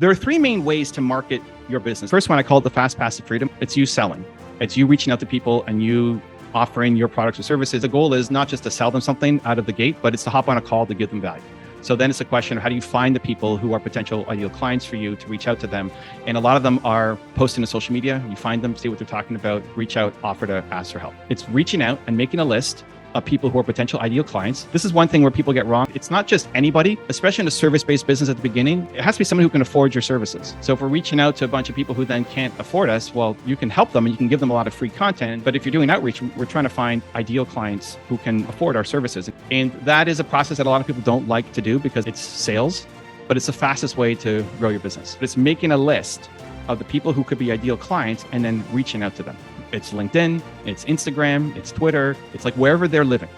There are three main ways to market your business. First one, I call it the fast passive freedom. It's you selling. It's you reaching out to people and you offering your products or services. The goal is not just to sell them something out of the gate, but it's to hop on a call to give them value. So then it's a question of how do you find the people who are potential ideal clients for you to reach out to them. And a lot of them are posting to social media. You find them, see what they're talking about, reach out, offer to ask for help. It's reaching out and making a list of people who are potential ideal clients. This is one thing where people get wrong. It's not just anybody, especially in a service-based business at the beginning. It has to be someone who can afford your services. So if we're reaching out to a bunch of people who then can't afford us, well, you can help them and you can give them a lot of free content. But if you're doing outreach, we're trying to find ideal clients who can afford our services. And that is a process that a lot of people don't like to do because it's sales, but it's the fastest way to grow your business. It's making a list of the people who could be ideal clients and then reaching out to them. It's LinkedIn, it's Instagram, it's Twitter. It's like wherever they're living,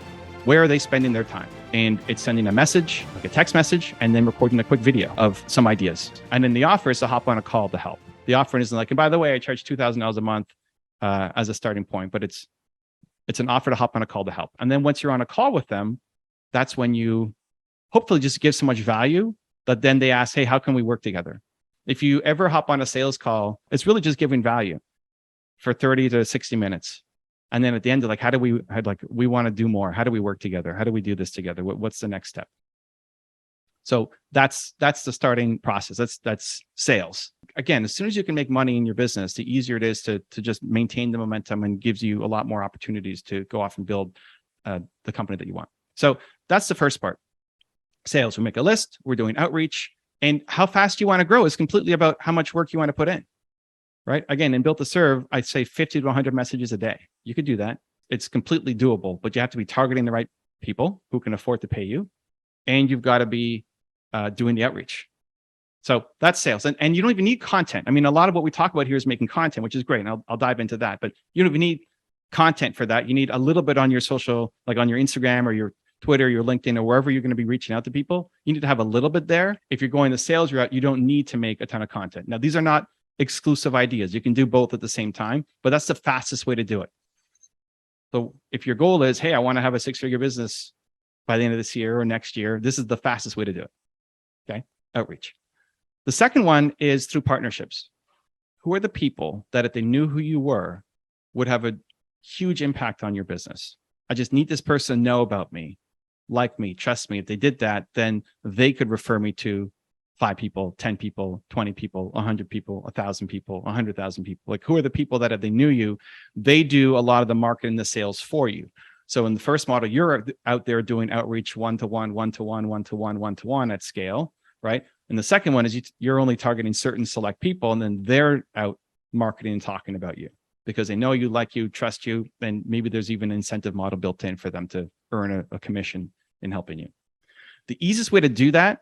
where are they spending their time? And it's sending a message, like a text message, and then recording a quick video of some ideas. And then the offer is to hop on a call to help. The offer isn't like, and by the way, I charge $2,000 a month as a starting point, but it's an offer to hop on a call to help. And then once you're on a call with them, that's when you hopefully just give so much value that then they ask, hey, how can we work together? If you ever hop on a sales call, it's really just giving value for 30 to 60 minutes. And then at the end, like, we want to do more. How do we work together? How do we do this together? What's the next step? So that's the starting process. That's sales. Again, as soon as you can make money in your business, the easier it is to just maintain the momentum and gives you a lot more opportunities to go off and build the company that you want. So that's the first part. Sales, we make a list, we're doing outreach, and how fast you want to grow is completely about how much work you want to put in. Right? Again, in Built to Serve, I'd say 50 to 100 messages a day. You could do that. It's completely doable, but you have to be targeting the right people who can afford to pay you. And you've got to be doing the outreach. So that's sales. And you don't even need content. I mean, a lot of what we talk about here is making content, which is great. And I'll dive into that, but you don't even need content for that. You need a little bit on your social, like on your Instagram or your Twitter, your LinkedIn, or wherever you're going to be reaching out to people. You need to have a little bit there. If you're going the sales route, you don't need to make a ton of content. Now, these are not exclusive ideas. You can do both at the same time, but that's the fastest way to do it. So if your goal is, hey, I want to have a 6-figure business by the end of this year or next year, this is the fastest way to do it. Okay. Outreach. The second one is through partnerships. Who are the people that if they knew who you were would have a huge impact on your business? I just need this person to know about me, like me, trust me. If they did that, then they could refer me to 5 people, 10 people, 20 people, 100 people, 1,000 people, 100,000 people. Like, who are the people that if they knew you, they do a lot of the marketing, the sales for you. So in the first model, you're out there doing outreach one-to-one, one-to-one, one-to-one, one-to-one at scale, right? And the second one is you're only targeting certain select people, and then they're out marketing and talking about you because they know you, like you, trust you, and maybe there's even an incentive model built in for them to earn a commission in helping you. The easiest way to do that,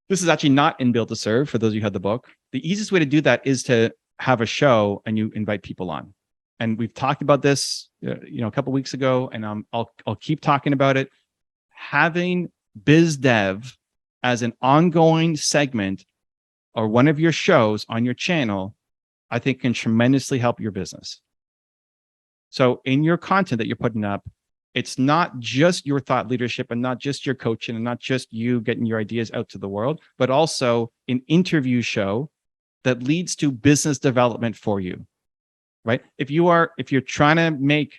this is actually not in Built to Serve for those of you who have the book. The easiest way to do that is to have a show and you invite people on. And we've talked about this, a couple of weeks ago, and I'll keep talking about it. Having biz dev as an ongoing segment or one of your shows on your channel, I think can tremendously help your business. So in your content that you're putting up, it's not just your thought leadership and not just your coaching and not just you getting your ideas out to the world, but also an interview show that leads to business development for you, right? If you're trying to make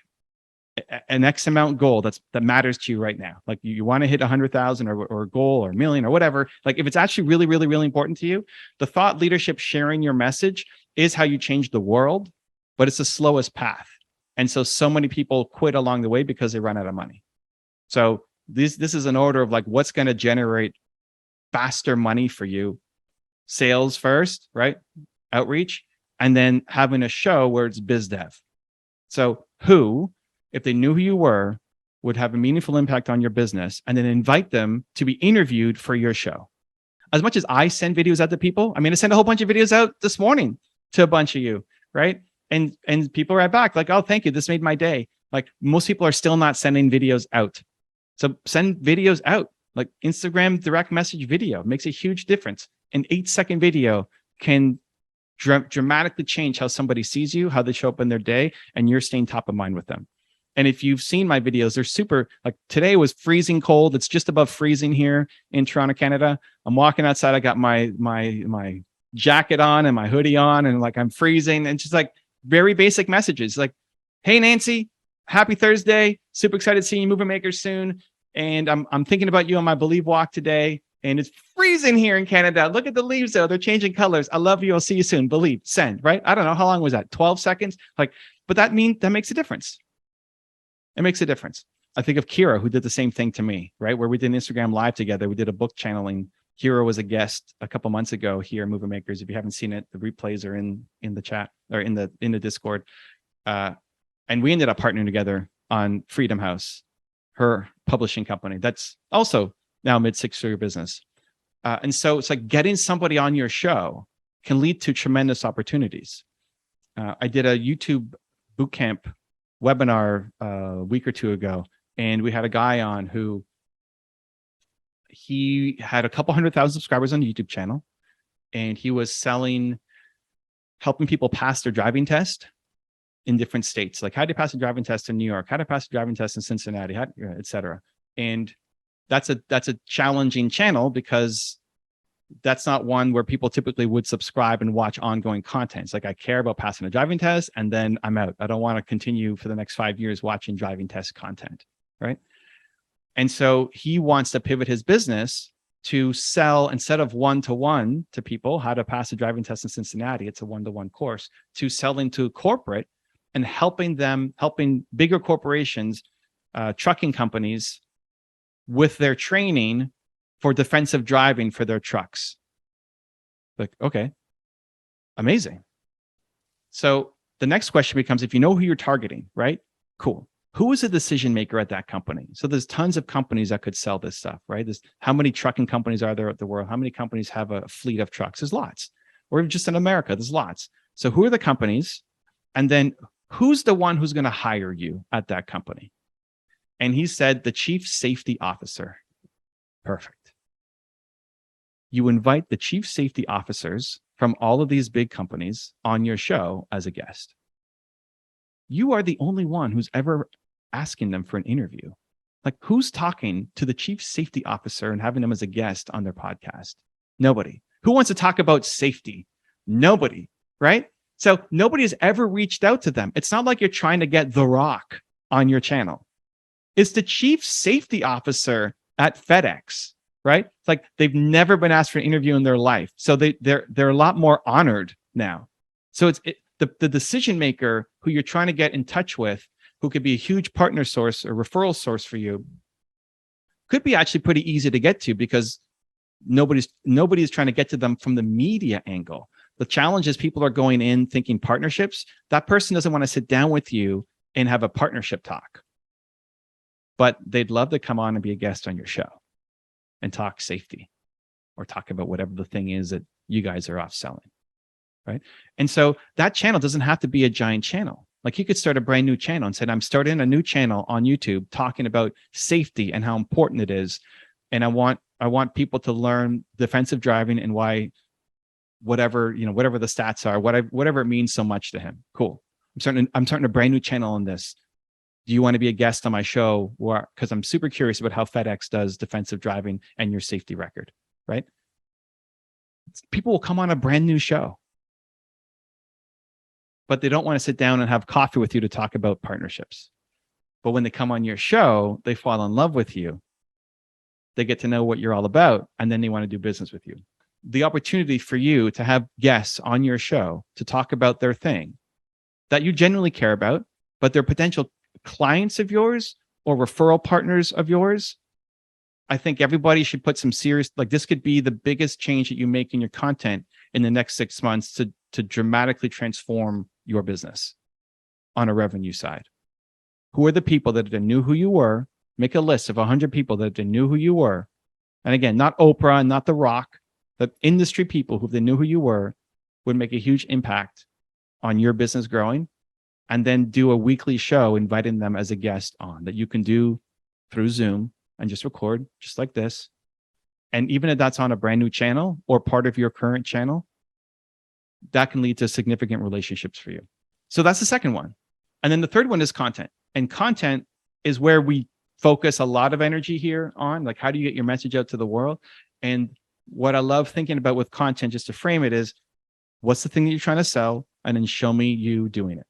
an X amount goal that matters to you right now, like you want to hit 100,000 or a goal or a million or whatever, like if it's actually really, really, really important to you, the thought leadership sharing your message is how you change the world, but it's the slowest path. And so many people quit along the way because they run out of money. So this is an order of like what's going to generate faster money for you. Sales first, right? Outreach, and then having a show where it's biz dev. So who, if they knew who you were, would have a meaningful impact on your business, and then invite them to be interviewed for your show. As much as I send videos out to people, I sent a whole bunch of videos out this morning to a bunch of you, right? And people write back like, oh, thank you. This made my day. Like most people are still not sending videos out. So send videos out, like Instagram direct message video makes a huge difference. An 8-second video can dramatically change how somebody sees you, how they show up in their day, and you're staying top of mind with them. And if you've seen my videos, they're super, like today was freezing cold. It's just above freezing here in Toronto, Canada. I'm walking outside. I got my jacket on and my hoodie on, and like I'm freezing, and just like very basic messages like, hey, Nancy, happy Thursday. Super excited seeing you Movement Makers soon. And I'm thinking about you on my Believe walk today. And it's freezing here in Canada. Look at the leaves though. They're changing colors. I love you. I'll see you soon. Believe, send, right? I don't know. How long was that? 12 seconds? Like, but that makes a difference. It makes a difference. I think of Kira, who did the same thing to me, right? Where we did an Instagram live together. We did a book channeling. Kira was a guest a couple months ago here, Movement Makers. If you haven't seen it, the replays are in the chat or in the Discord. And we ended up partnering together on Freedom House, her publishing company. That's also now mid-six-figure business. And so it's like getting somebody on your show can lead to tremendous opportunities. I did a YouTube bootcamp webinar a week or two ago, and we had a guy on who he had a couple 100,000 subscribers on the YouTube channel, and he was helping people pass their driving test in different states. Like, how do you pass a driving test in New York? How to pass a driving test in Cincinnati, et cetera. And that's a challenging channel because that's not one where people typically would subscribe and watch ongoing content. It's like, I care about passing a driving test and then I'm out. I don't want to continue for the next 5 years watching driving test content, right? And so he wants to pivot his business to sell, instead of one-to-one to people, how to pass a driving test in Cincinnati, it's a one-to-one course, to selling to corporate and helping bigger corporations, trucking companies, with their training for defensive driving for their trucks. Like, okay, amazing. So the next question becomes, if you know who you're targeting, right? Cool. Who is a decision maker at that company? So there's tons of companies that could sell this stuff, right? How many trucking companies are there at the world? How many companies have a fleet of trucks? There's lots. Or just in America, there's lots. So who are the companies? And then who's the one who's going to hire you at that company? And he said, the chief safety officer. Perfect. You invite the chief safety officers from all of these big companies on your show as a guest. You are the only one who's ever asking them for an interview. Like, who's talking to the chief safety officer and having them as a guest on their podcast? Nobody. Who wants to talk about safety? Nobody, right? So nobody has ever reached out to them. It's not like you're trying to get The Rock on your channel. It's the chief safety officer at FedEx, right? It's like they've never been asked for an interview in their life. So they're a lot more honored now. So the decision maker who you're trying to get in touch with, who could be a huge partner source or referral source for you, could be actually pretty easy to get to because nobody's trying to get to them from the media angle. The challenge is people are going in thinking partnerships. That person doesn't want to sit down with you and have a partnership talk. But they'd love to come on and be a guest on your show and talk safety or talk about whatever the thing is that you guys are off selling, right? And so that channel doesn't have to be a giant channel. Like, you could start a brand new channel and say, I'm starting a new channel on YouTube talking about safety and how important it is. And I want people to learn defensive driving and why whatever the stats are, whatever it means so much to him. Cool. I'm starting a brand new channel on this. Do you want to be a guest on my show? Because I'm super curious about how FedEx does defensive driving and your safety record, right? People will come on a brand new show, but they don't want to sit down and have coffee with you to talk about partnerships. But when they come on your show, they fall in love with you. They get to know what you're all about, and then they want to do business with you. The opportunity for you to have guests on your show to talk about their thing that you genuinely care about, but they're potential clients of yours or referral partners of yours. I think everybody should put some serious, like, this could be the biggest change that you make in your content in the next 6 months to dramatically transform your business on a revenue side. Who are the people that knew who you were? Make a list of 100 people that knew who you were. And again, not Oprah and not The Rock, the industry people who, if they knew who you were, would make a huge impact on your business growing. And then do a weekly show inviting them as a guest on that you can do through Zoom and just record just like this. And even if that's on a brand new channel or part of your current channel, that can lead to significant relationships for you. So that's the second one. And then the third one is content. And content is where we focus a lot of energy here on, like, how do you get your message out to the world? And what I love thinking about with content, just to frame it, is what's the thing that you're trying to sell? And then show me you doing it.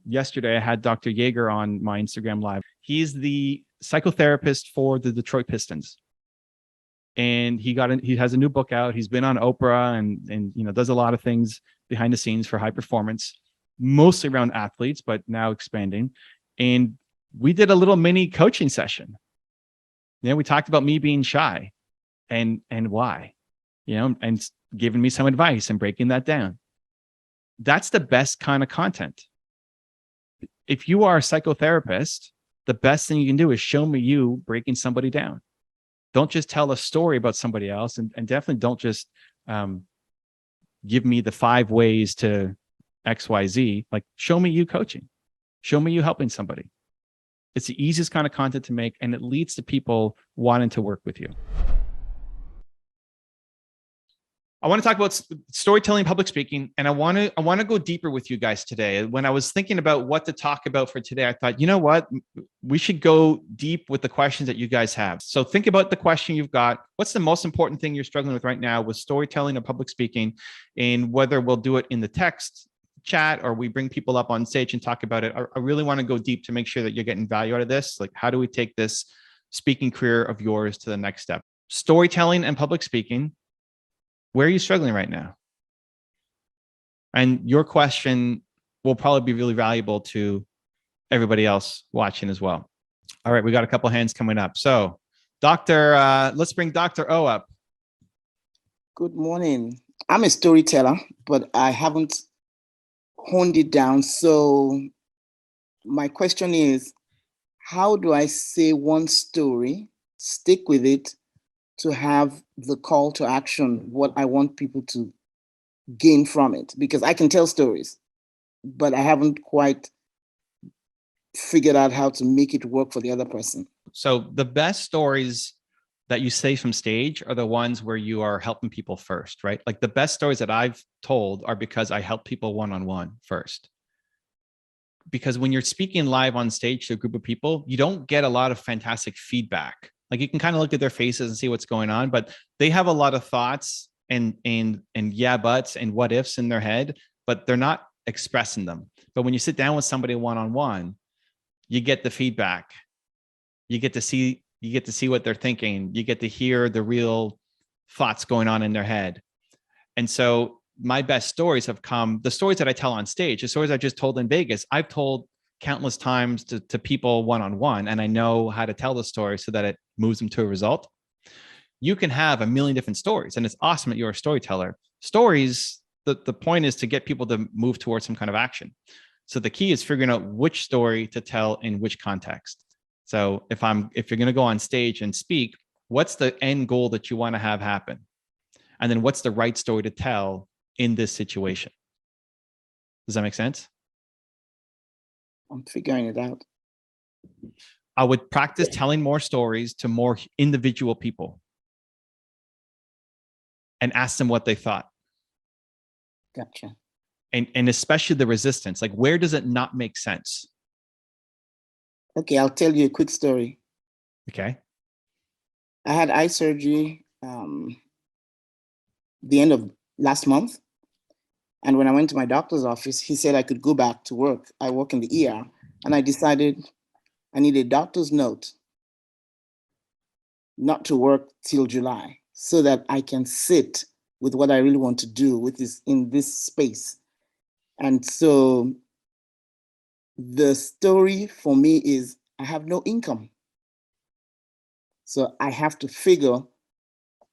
Yesterday, I had Dr. Yeager on my Instagram Live. He's the psychotherapist for the Detroit Pistons. And he has a new book out. He's been on Oprah and does a lot of things behind the scenes for high performance, mostly around athletes, but now expanding. And we did a little mini coaching session. We talked about me being shy and why, and giving me some advice and breaking that down. That's the best kind of content. If you are a psychotherapist, the best thing you can do is show me you breaking somebody down. Don't just tell a story about somebody else, and definitely don't just give me the 5 ways to XYZ. Like, show me you coaching. Show me you helping somebody. It's the easiest kind of content to make, and it leads to people wanting to work with you. I want to talk about storytelling, public speaking, and I want to go deeper with you guys today. When I was thinking about what to talk about for today, I thought, you know what? We should go deep with the questions that you guys have. So think about the question you've got. What's the most important thing you're struggling with right now with storytelling or public speaking? And whether we'll do it in the text chat or we bring people up on stage and talk about it, I really want to go deep to make sure that you're getting value out of this. Like, how do we take this speaking career of yours to the next step? Storytelling and public speaking. Where are you struggling right now? And your question will probably be really valuable to everybody else watching as well. All right, we got a couple hands coming up. So, let's bring Dr. O up. Good morning. I'm a storyteller, but I haven't honed it down. So my question is, how do I say one story, stick with it, to have the call to action, what I want people to gain from it? Because I can tell stories, but I haven't quite figured out how to make it work for the other person. So the best stories that you say from stage are the ones where you are helping people first, right? Like, the best stories that I've told are because I help people one-on-one first. Because when you're speaking live on stage to a group of people, you don't get a lot of fantastic feedback. Like, you can kind of look at their faces and see what's going on, but they have a lot of thoughts and yeah buts and what ifs in their head, but they're not expressing them. But when you sit down with somebody one-on-one, you get the feedback. You get to see what they're thinking. You get to hear the real thoughts going on in their head. And so my best stories have come, the stories that I tell on stage, the stories I just told in Vegas, I've told countless times to people one-on-one, and I know how to tell the story so that it moves them to a result. You can have a million different stories, and it's awesome that you're a storyteller. Stories, the point is to get people to move towards some kind of action. So the key is figuring out which story to tell in which context. So if you're going to go on stage and speak, what's the end goal that you want to have happen? And then what's the right story to tell in this situation? Does that make sense? I'm figuring it out. I would practice telling more stories to more individual people and ask them what they thought. Gotcha. And especially the resistance, like, where does it not make sense? Okay, I'll tell you a quick story. Okay. I had eye surgery the end of last month. And when I went to my doctor's office, he said I could go back to work. I work in the ER, and I decided I need a doctor's note not to work till July so that I can sit with what I really want to do with this in this space. And so the story for me is I have no income. So I have to figure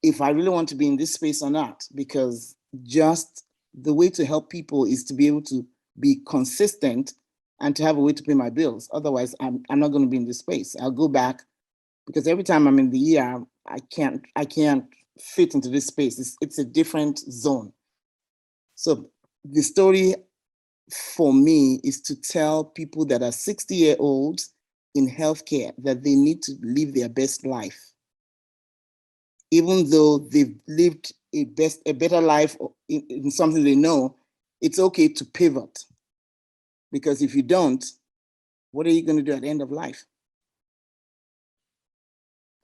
if I really want to be in this space or not, because just the way to help people is to be able to be consistent and to have a way to pay my bills. Otherwise, I'm not going to be in this space. I'll go back, because every time I'm in the ER, I can't fit into this space. It's a different zone. So the story for me is to tell people that are 60-year-olds in healthcare that they need to live their best life. Even though they've lived a better life in something they know, it's okay to pivot. Because if you don't, what are you going to do at the end of life?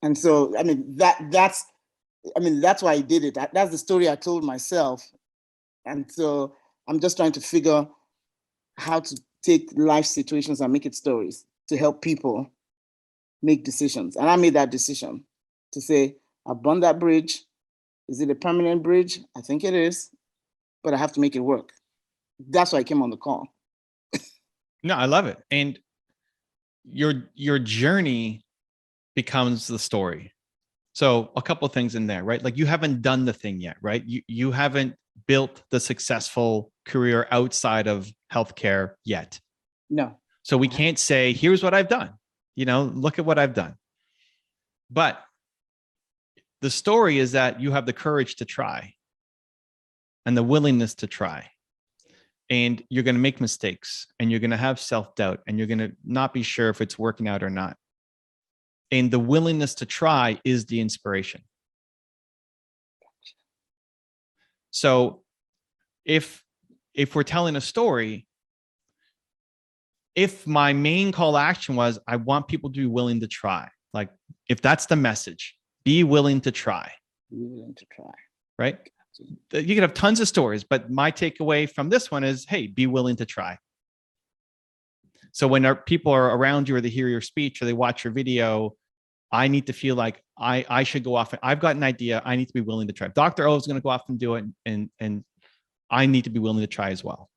And so, I mean, that's why I did it. That's the story I told myself. And so I'm just trying to figure how to take life situations and make it stories to help people make decisions. And I made that decision to say, I've burned that bridge. Is it a permanent bridge? I think it is, but I have to make it work. That's why I came on the call. No, I love it. And your journey becomes the story. So a couple of things in there, right? Like you haven't done the thing yet, right? You haven't built the successful career outside of healthcare yet. No. So we can't say, here's what I've done. Look at what I've done. But the story is that you have the courage to try and the willingness to try. And you're going to make mistakes and you're going to have self-doubt and you're going to not be sure if it's working out or not. And the willingness to try is the inspiration. So if we're telling a story, if my main call to action was, I want people to be willing to try, like if that's the message, be willing to try. Be willing to try. Right? You could have tons of stories, but my takeaway from this one is, hey, be willing to try. So when people are around you or they hear your speech or they watch your video, I need to feel like I should go off. I've got an idea. I need to be willing to try. Dr. O is going to go off and do it. And I need to be willing to try as well.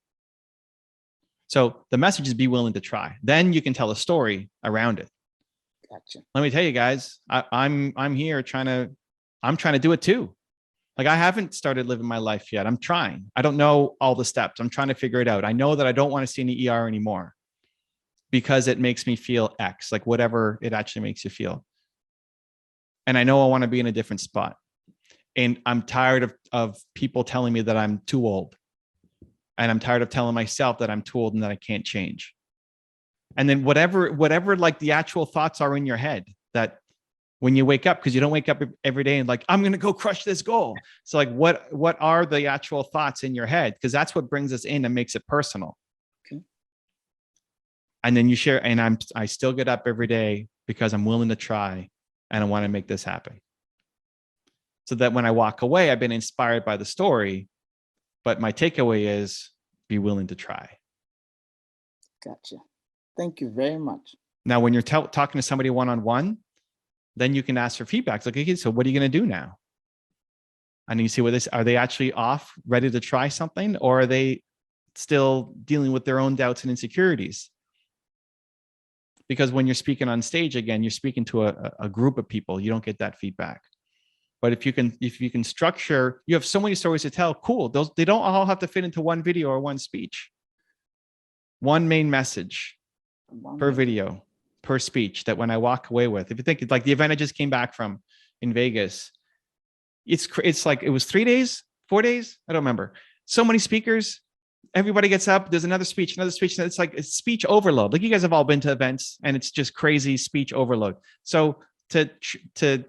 So the message is be willing to try. Then you can tell a story around it. Gotcha. Let me tell you guys, I'm here I'm trying to do it too. Like I haven't started living my life yet. I'm trying. I don't know all the steps. I'm trying to figure it out. I know that I don't want to see any ER anymore because it makes me feel X, like whatever it actually makes you feel. And I know I want to be in a different spot. And I'm tired of people telling me that I'm too old. And I'm tired of telling myself that I'm too old and that I can't change. And then whatever like the actual thoughts are in your head that when you wake up, because you don't wake up every day and like, I'm going to go crush this goal. So like, what are the actual thoughts in your head? Because that's what brings us in and makes it personal. Okay. And then you share, and I still get up every day because I'm willing to try and I want to make this happen. So that when I walk away, I've been inspired by the story, but my takeaway is be willing to try. Gotcha. Thank you very much. Now, when you're talking to somebody one-on-one, then you can ask for feedback. It's like, okay, so what are you going to do now? And you see are they actually off, ready to try something, or are they still dealing with their own doubts and insecurities? Because when you're speaking on stage, again, you're speaking to a group of people. You don't get that feedback. But if you can structure, you have so many stories to tell. Cool. They don't all have to fit into one video or one speech. One main message per video, per speech that when I walk away with, if you think like the event I just came back from in Vegas, it's like, it was 3 days, 4 days. I don't remember. So many speakers, everybody gets up. There's another speech. And it's like it's speech overload. Like you guys have all been to events and it's just crazy speech overload. So to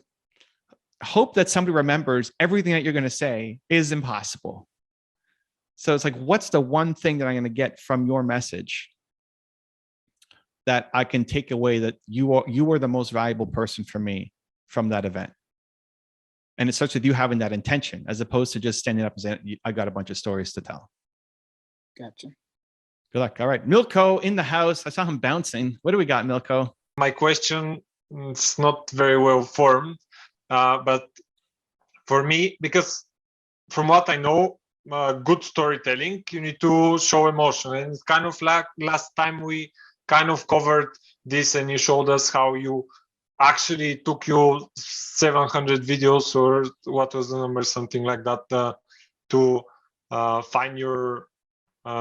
hope that somebody remembers everything that you're going to say is impossible. So it's like, what's the one thing that I'm going to get from your message that I can take away that you are the most valuable person for me from that event? And it starts with you having that intention as opposed to just standing up and saying, I got a bunch of stories to tell. Gotcha. Good luck. All right. Milko in the house. I saw him bouncing. What do we got, Milko? My question is not very well formed, but for me, because from what I know, good storytelling, you need to show emotion. And it's kind of like last time we kind of covered this and you showed us how you actually took you 700 videos or what was the number, something like that, to find your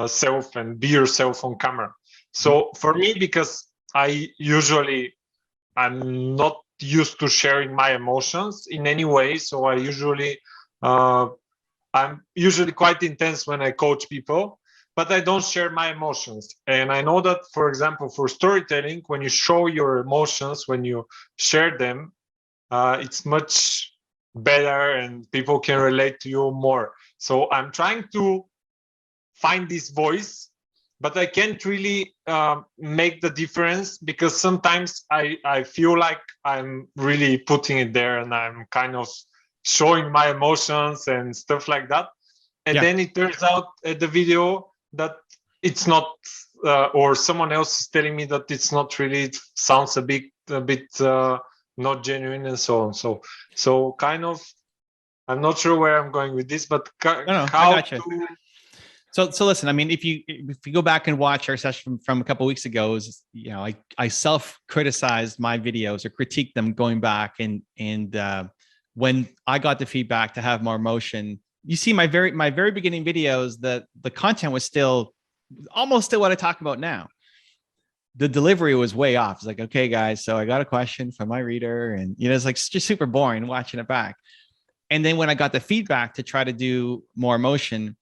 self and be yourself on camera. So for me, because I'm not used to sharing my emotions in any way, so I'm usually quite intense when I coach people, but I don't share my emotions. And I know that, for example, for storytelling, when you show your emotions, when you share them, it's much better and people can relate to you more. So I'm trying to find this voice but I can't really make the difference because sometimes I feel like I'm really putting it there and I'm kind of showing my emotions and stuff like that. And then it turns out at the video that it's not, or someone else is telling me that it's not really, it sounds a bit not genuine and so on. So kind of, I'm not sure where I'm going with this, but I got you. So listen, I mean, if you go back and watch our session from a couple of weeks ago, is, you know, I self-criticized my videos or critiqued them going back, and when I got the feedback to have more emotion, you see my very beginning videos, that the content was still almost what I talk about now. The delivery was way off. It's like, okay, guys, so I got a question from my reader, and you know, it's like just super boring watching it back. And then when I got the feedback to try to do more emotion,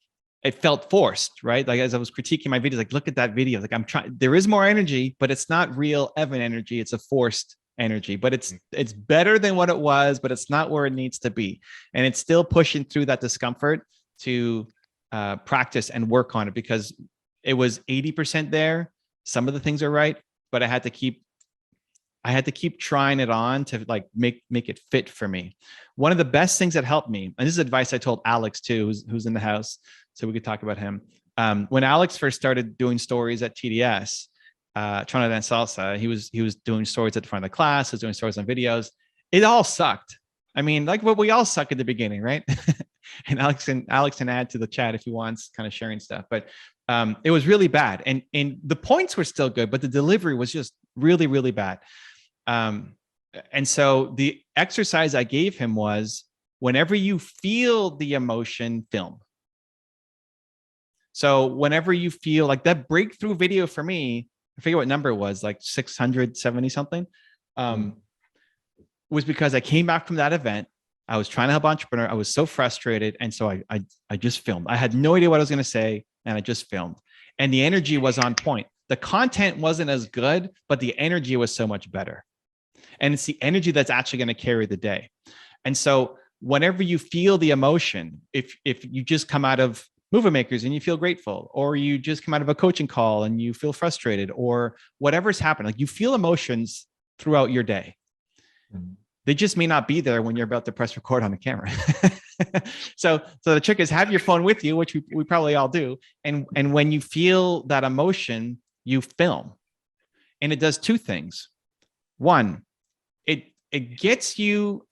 it felt forced, right? Like as I was critiquing my videos, like, look at that video. Like I'm trying, there is more energy, but it's not real Evan energy. It's a forced energy, but it's better than what it was, but it's not where it needs to be. And it's still pushing through that discomfort to practice and work on it, because it was 80% there. Some of the things are right, but I had to keep trying it on to like make it fit for me. One of the best things that helped me, and this is advice I told Alex too, who's in the house, so we could talk about him. When Alex first started doing stories at TDS, trying to dance salsa, he was doing stories at the front of the class, he was doing stories on videos. It all sucked. I mean, like what we all suck at the beginning, right? And Alex can add to the chat if he wants, kind of sharing stuff. But it was really bad, and the points were still good, but the delivery was just really, really bad. And so the exercise I gave him was, whenever you feel the emotion, film. So whenever you feel like that breakthrough video for me, I forget what number it was, like 670 something, was because I came back from that event. I was trying to help entrepreneur. I was so frustrated. And so I just filmed. I had no idea what I was going to say, and I just filmed. And the energy was on point. The content wasn't as good, but the energy was so much better. And it's the energy that's actually going to carry the day. And so whenever you feel the emotion, if you just come out of Movement Makers and you feel grateful, or you just come out of a coaching call and you feel frustrated, or whatever's happened, like you feel emotions throughout your day. They just may not be there when you're about to press record on the camera. So the trick is, have your phone with you, which we probably all do. And when you feel that emotion, you film. And it does two things. One, it gets you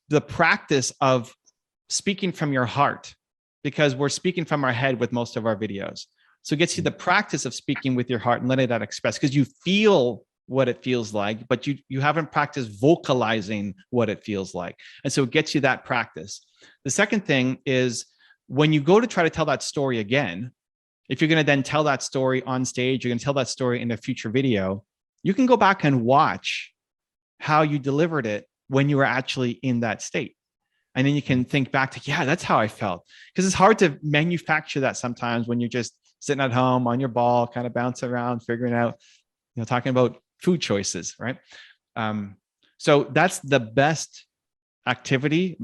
the practice of speaking from your heart, because we're speaking from our head with most of our videos. So it gets you the practice of speaking with your heart and letting that express, because you feel what it feels like, but you haven't practiced vocalizing what it feels like. And so it gets you that practice. The second thing is, when you go to try to tell that story again, if you're going to then tell that story on stage, you're going to tell that story in a future video, you can go back and watch how you delivered it when you were actually in that state. And then you can think back to, yeah, that's how I felt. Because it's hard to manufacture that sometimes when you're just sitting at home on your ball, kind of bouncing around, figuring out, talking about food choices, right? So that's the best activity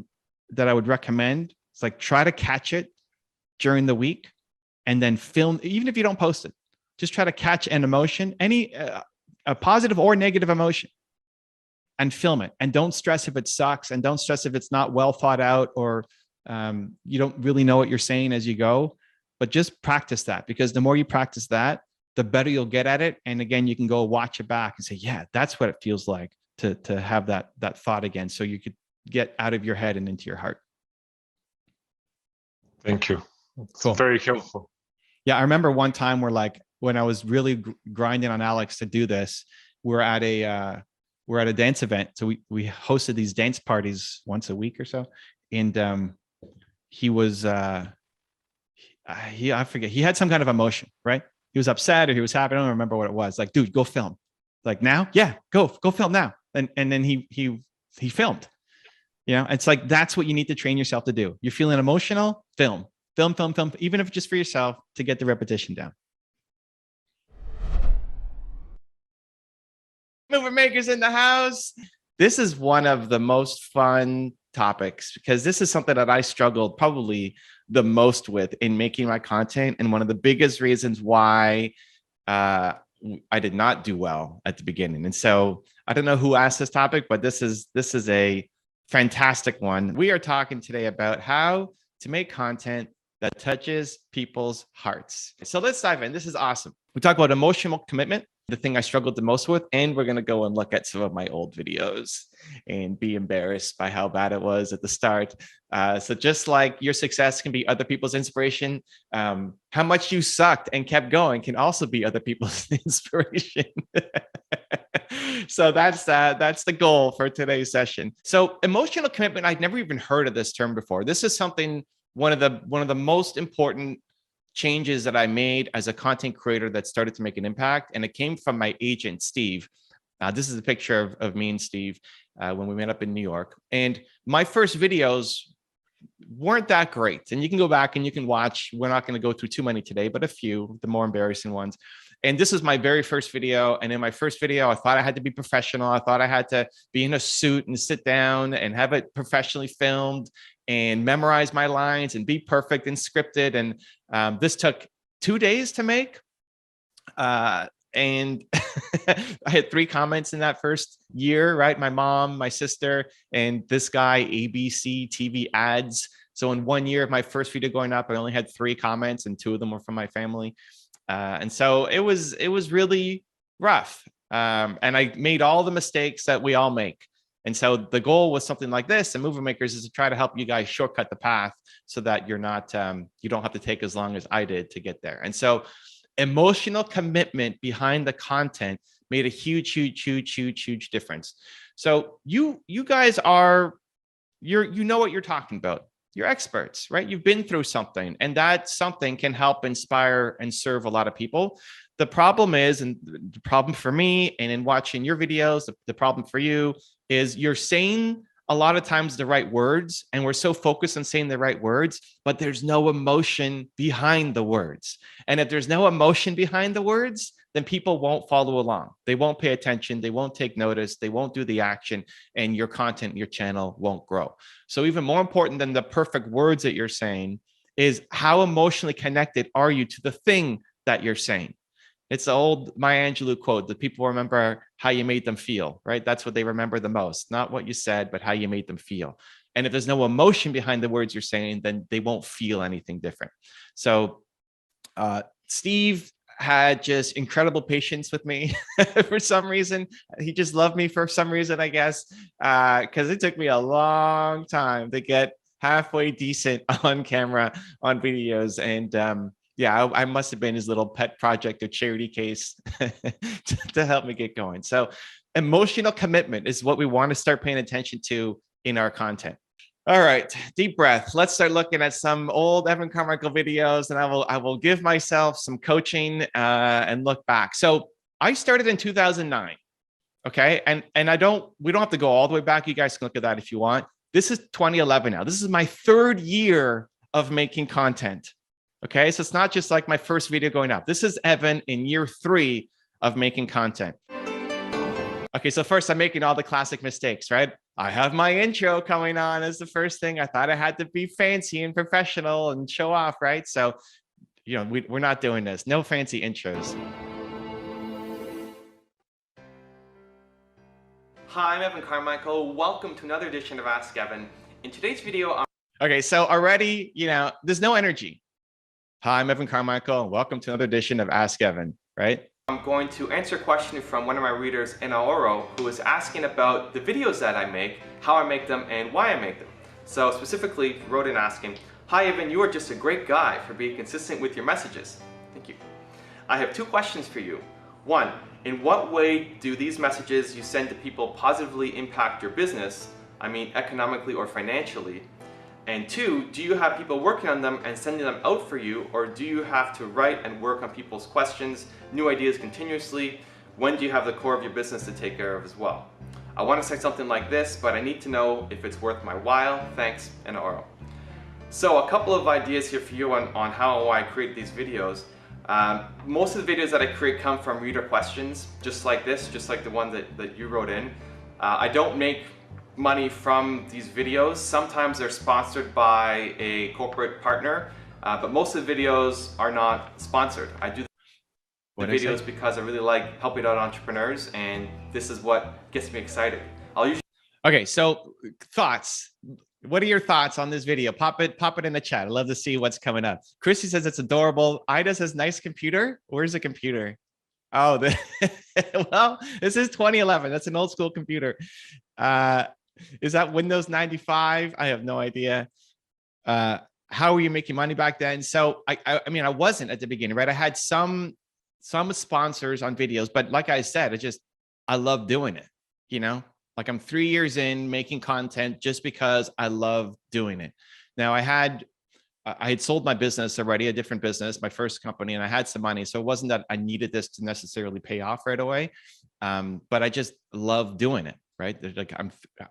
that I would recommend. It's like, try to catch it during the week and then film, even if you don't post it. Just try to catch an emotion, any a positive or negative emotion, and film it. And don't stress if it sucks, and don't stress if it's not well thought out, or you don't really know what you're saying as you go. But just practice that, because the more you practice that, the better you'll get at it. And again, you can go watch it back and say, yeah, that's what it feels like to have that thought again, so you could get out of your head and into your heart. Thank you. It's cool. Very helpful. Yeah, I remember one time where, like, when I was really grinding on Alex to do this, we're at a dance event. So we hosted these dance parties once a week or so. And he was, I forget, he had some kind of emotion, right? He was upset or he was happy. I don't remember what it was. Like, dude, go film. Like, now? Yeah, go film now. And then he filmed. It's like, that's what you need to train yourself to do. You're feeling emotional, film, even if just for yourself, to get the repetition down. Movement Makers in the house. This is one of the most fun topics because this is something that I struggled probably the most with in making my content. And one of the biggest reasons why I did not do well at the beginning. And so I don't know who asked this topic, but this is a fantastic one. We are talking today about how to make content that touches people's hearts. So let's dive in. This is awesome. We talk about emotional commitment, the thing I struggled the most with, and we're going to go and look at some of my old videos and be embarrassed by how bad it was at the start. So just like your success can be other people's inspiration, how much you sucked and kept going can also be other people's inspiration. So that's the goal for today's session. So emotional commitment, I'd never even heard of this term before. This is something, one of the most important changes that I made as a content creator that started to make an impact. And it came from my agent, Steve. This is a picture of me and Steve when we met up in New York. And my first videos weren't that great. And you can go back and you can watch. We're not going to go through too many today, but a few, the more embarrassing ones. And this is my very first video. And in my first video, I thought I had to be professional. I thought I had to be in a suit and sit down and have it professionally filmed and memorize my lines and be perfect and scripted. And this took 2 days to make. And I had 3 comments in that first year, right? My mom, my sister, and this guy, ABC TV ads. So in 1 year of my first video going up, I only had 3 comments and 2 of them were from my family. And so it was really rough. And I made all the mistakes that we all make. And so the goal was something like this, and Movement Makers, is to try to help you guys shortcut the path so that you're not, you don't have to take as long as I did to get there. And so emotional commitment behind the content made a huge difference. So you guys are, you know what you're talking about. You're experts, right? You've been through something, and that something can help inspire and serve a lot of people. The problem is, and the problem for me and in watching your videos, the problem for you is you're saying a lot of times the right words, and we're so focused on saying the right words, but there's no emotion behind the words. And if there's no emotion behind the words, then people won't follow along. They won't pay attention. They won't take notice. They won't do the action, and your content, your channel won't grow. So even more important than the perfect words that you're saying is how emotionally connected are you to the thing that you're saying? It's the old Maya Angelou quote that people remember how you made them feel, right? That's what they remember the most, not what you said, but how you made them feel. And if there's no emotion behind the words you're saying, then they won't feel anything different. So Steve had just incredible patience with me for some reason. He just loved me for some reason, I guess, because it took me a long time to get halfway decent on camera, on videos. And yeah, I must have been his little pet project or charity case to help me get going. So emotional commitment is what we want to start paying attention to in our content. All right, deep breath. Let's start looking at some old Evan Carmichael videos, and I will give myself some coaching and look back. So I started in 2009. Okay, and we don't have to go all the way back. You guys can look at that if you want. This is 2011 now. This is my 3rd year of making content. Okay, so it's not just like my first video going up. This is Evan in year 3 of making content. Okay, so first I'm making all the classic mistakes, right? I have my intro coming on as the first thing. I thought I had to be fancy and professional and show off, right? So, you know, we're not doing this. No fancy intros. Hi, I'm Evan Carmichael. Welcome to another edition of Ask Evan. In today's video, okay, so already, you know, there's no energy. Hi, I'm Evan Carmichael, and welcome to another edition of Ask Evan, right? I'm going to answer a question from one of my readers, Inaoro, who is asking about the videos that I make, how I make them, and why I make them. So specifically, wrote in asking, "Hi Evan, you are just a great guy for being consistent with your messages." Thank you. I have 2 questions for you. 1, in what way do these messages you send to people positively impact your business? I mean, economically or financially. And 2, do you have people working on them and sending them out for you, or do you have to write and work on people's questions, new ideas continuously? When do you have the core of your business to take care of as well? I want to say something like this, but I need to know if it's worth my while. Thanks, and Oro. So a couple of ideas here for you on how I create these videos. Most of the videos that I create come from reader questions, just like this, just like the one that you wrote in. I don't make money from these videos. Sometimes they're sponsored by a corporate partner, but most of the videos are not sponsored. I do the videos because I really like helping out entrepreneurs, and this is what gets me excited. I'll usually. Okay, so thoughts. What are your thoughts on this video? Pop it in the chat. I'd love to see what's coming up. Chrissy says it's adorable. Ida says nice computer. Where's the computer? Oh, well, this is 2011. That's an old school computer. Is that Windows 95? I have no idea. How were you making money back then? So I mean, I wasn't at the beginning, right? I had some sponsors on videos, but like I said, I love doing it, you know? Like I'm 3 years in making content just because I love doing it. Now I had sold my business already, a different business, my first company, and I had some money. So it wasn't that I needed this to necessarily pay off right away. But I just love doing it, right? Like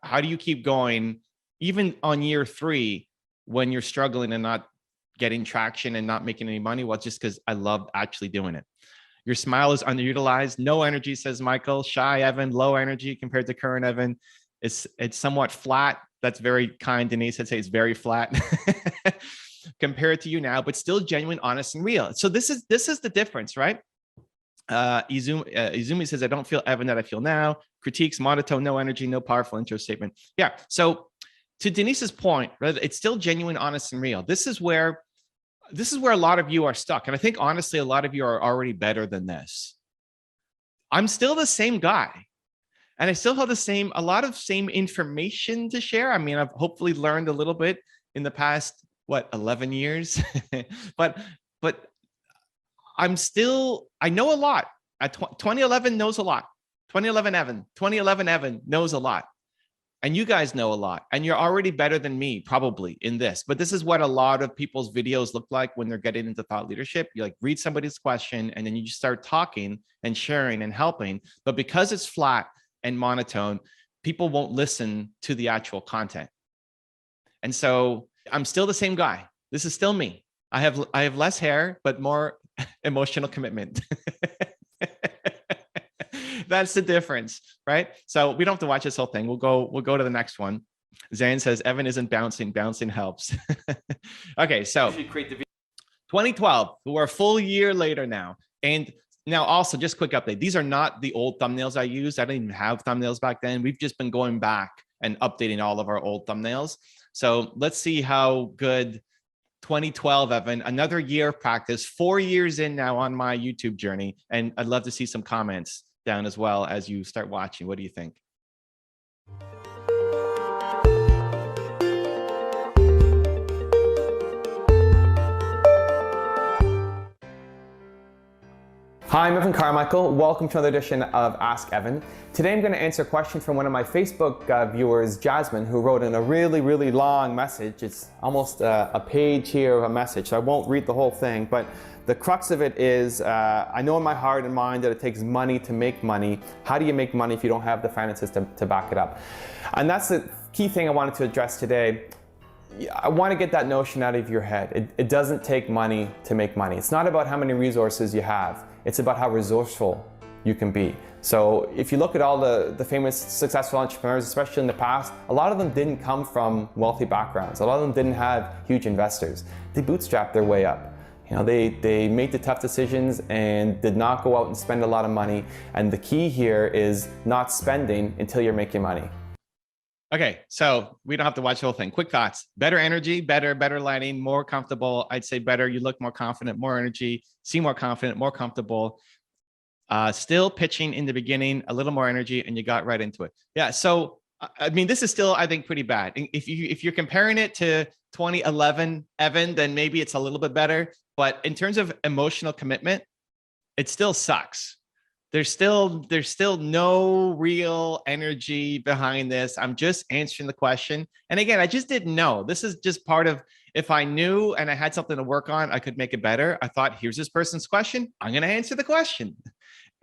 how do you keep going even on year 3 when you're struggling and not getting traction and not making any money? Well, it's just because I love actually doing it. Your smile is underutilized. No energy, says Michael. Shy Evan, low energy compared to current Evan. It's somewhat flat. That's very kind. Denise, I'd say it's very flat compared to you now, but still genuine, honest, and real. So this is the difference, right? Izumi says, I don't feel Evan that I feel now. Critiques, monotone, no energy, no powerful intro statement. Yeah. So to Denise's point, right, it's still genuine, honest, and real. This is where a lot of you are stuck. And I think honestly, a lot of you are already better than this. I'm still the same guy. And I still have a lot of same information to share. I mean, I've hopefully learned a little bit in the past, 11 years, but I know a lot. 2011 knows a lot. 2011 Evan knows a lot. And you guys know a lot, and you're already better than me probably in this, but this is what a lot of people's videos look like when they're getting into thought leadership. You like read somebody's question and then you just start talking and sharing and helping. But because it's flat and monotone, people won't listen to the actual content. And so I'm still the same guy. This is still me. I have less hair, but more emotional commitment. That's the difference, right? So we don't have to watch this whole thing. We'll go to the next one. Zane says, Evan isn't bouncing. Bouncing helps. Okay, so 2012, we're a full year later now. And now also just quick update. These are not the old thumbnails I used. I didn't even have thumbnails back then. We've just been going back and updating all of our old thumbnails. So let's see how good 2012, Evan, another year of practice, 4 years in now on my YouTube journey. And I'd love to see some comments down as well as you start watching. What do you think? Hi, I'm Evan Carmichael. Welcome to another edition of Ask Evan. Today I'm going to answer a question from one of my Facebook viewers, Jasmine, who wrote in a really, really long message. It's almost a page here of a message, so I won't read the whole thing, but the crux of it is, I know in my heart and mind that it takes money to make money. How do you make money if you don't have the finances to back it up? And that's the key thing I wanted to address today. I want to get that notion out of your head. It doesn't take money to make money. It's not about how many resources you have. It's about how resourceful you can be. So if you look at all the famous successful entrepreneurs, especially in the past, a lot of them didn't come from wealthy backgrounds. A lot of them didn't have huge investors. They bootstrapped their way up. You know, they made the tough decisions and did not go out and spend a lot of money. And the key here is not spending until you're making money. Okay, so we don't have to watch the whole thing. Quick thoughts. Better energy, better lighting, more comfortable. I'd say better. You look more confident, more energy, see more confident, more comfortable. Still pitching in the beginning, a little more energy, and you got right into it. Yeah, so I mean, this is still, I think, pretty bad. If you're comparing it to 2011, Evan, then maybe it's a little bit better. But in terms of emotional commitment, it still sucks. There's still no real energy behind this. I'm just answering the question. And again, I just didn't know. This is just part of, if I knew and I had something to work on, I could make it better. I thought, here's this person's question. I'm going to answer the question.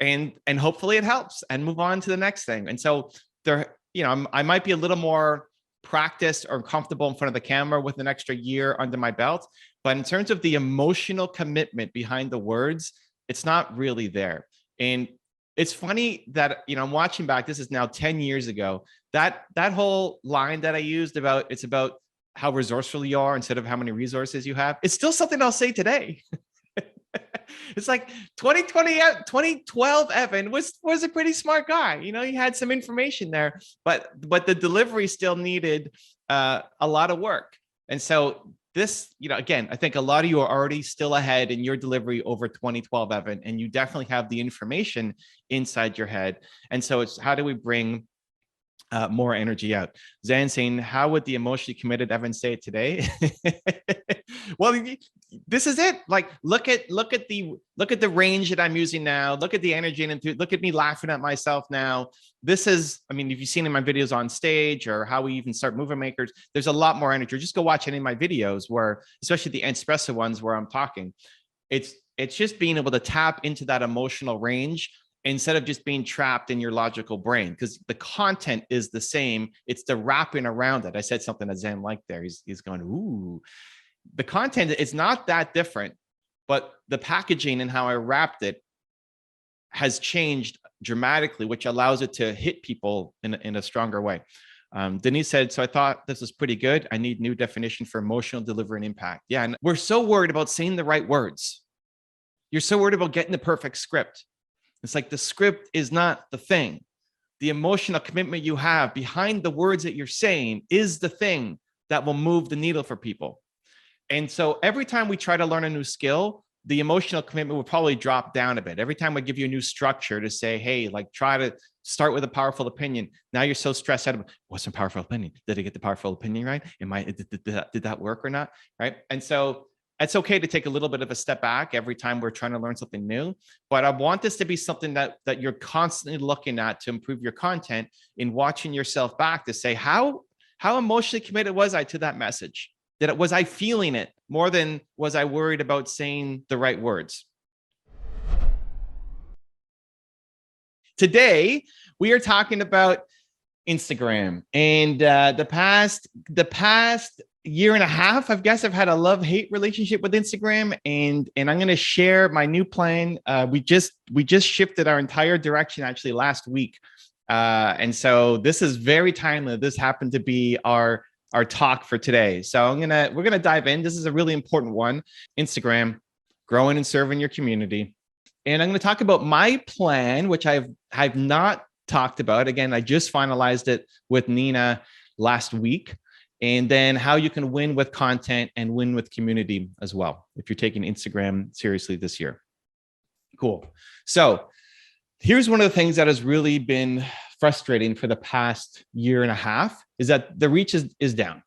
And hopefully it helps and move on to the next thing. And so there, I might be a little more practiced or comfortable in front of the camera with an extra year under my belt. But in terms of the emotional commitment behind the words, it's not really there. And It's funny that, I'm watching back, this is now 10 years ago, that whole line that I used about, it's about how resourceful you are instead of how many resources you have. It's still something I'll say today. It's like 2012 Evan was a pretty smart guy. He had some information there, but the delivery still needed a lot of work. And so this, again, I think a lot of you are already still ahead in your delivery over 2012 Evan, and you definitely have the information inside your head. And so it's, how do we bring more energy out? Zan saying, how would the emotionally committed Evan say it today? Well, this is it. Like, look at the range that I'm using now. Look at the energy and look at me laughing at myself now. This is, if you've seen in my videos on stage or how we even start movement makers, there's a lot more energy. Just go watch any of my videos where, especially the espresso ones where I'm talking. It's just being able to tap into that emotional range instead of just being trapped in your logical brain, because the content is the same. It's the wrapping around it. I said something that Zen liked there. He's going, ooh, the content is not that different, but the packaging and how I wrapped it has changed dramatically, which allows it to hit people in a stronger way. Denise said, so I thought this was pretty good. I need new definition for emotional delivery and impact. Yeah, and we're so worried about saying the right words. You're so worried about getting the perfect script. It's like the script is not the thing. The emotional commitment you have behind the words that you're saying is the thing that will move the needle for people. And so every time we try to learn a new skill, the emotional commitment will probably drop down a bit. Every time I give you a new structure to say, hey, like, try to start with a powerful opinion. Now you're so stressed out about, what's a powerful opinion? Did I get the powerful opinion right? Did that work or not? Right. And so it's okay to take a little bit of a step back every time we're trying to learn something new, but I want this to be something that you're constantly looking at to improve your content, in watching yourself back to say, how emotionally committed was I to that message? Was I feeling it more than was I worried about saying the right words? Today, we are talking about Instagram, and the past year and a half, I guess I've had a love-hate relationship with Instagram, and I'm going to share my new plan. We just shifted our entire direction actually last week, and so this is very timely. This happened to be our talk for today. So we're gonna dive in. This is a really important one. Instagram, growing and serving your community, and I'm going to talk about my plan, which I've not talked about. Again, I just finalized it with Nina last week. And then how you can win with content and win with community as well, if you're taking Instagram seriously this year. Cool. So here's one of the things that has really been frustrating for the past year and a half, is that the reach is down.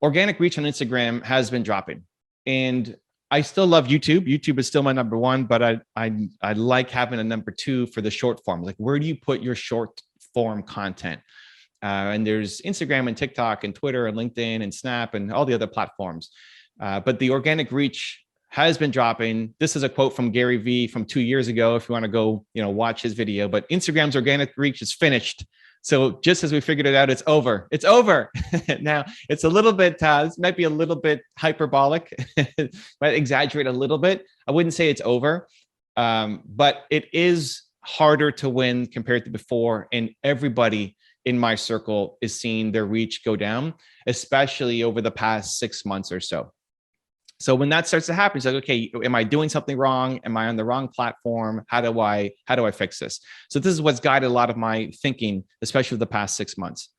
Organic reach on Instagram has been dropping. And I still love YouTube. YouTube is still my number one, but I like having a number two for the short form. Like, where do you put your short form content? And there's Instagram and TikTok and Twitter and LinkedIn and Snap and all the other platforms. But the organic reach has been dropping. This is a quote from Gary Vee from 2 years ago, if you want to go, watch his video. But Instagram's organic reach is finished. So just as we figured it out, it's over. It's over. Now, it's a little bit, this might be a little bit hyperbolic, might exaggerate a little bit. I wouldn't say it's over, but it is harder to win compared to before. And everybody in my circle is seeing their reach go down, especially over the past 6 months or so. So when that starts to happen, it's like, okay, am I doing something wrong? Am I on the wrong platform? How do I fix this? So this is what's guided a lot of my thinking, especially the past 6 months.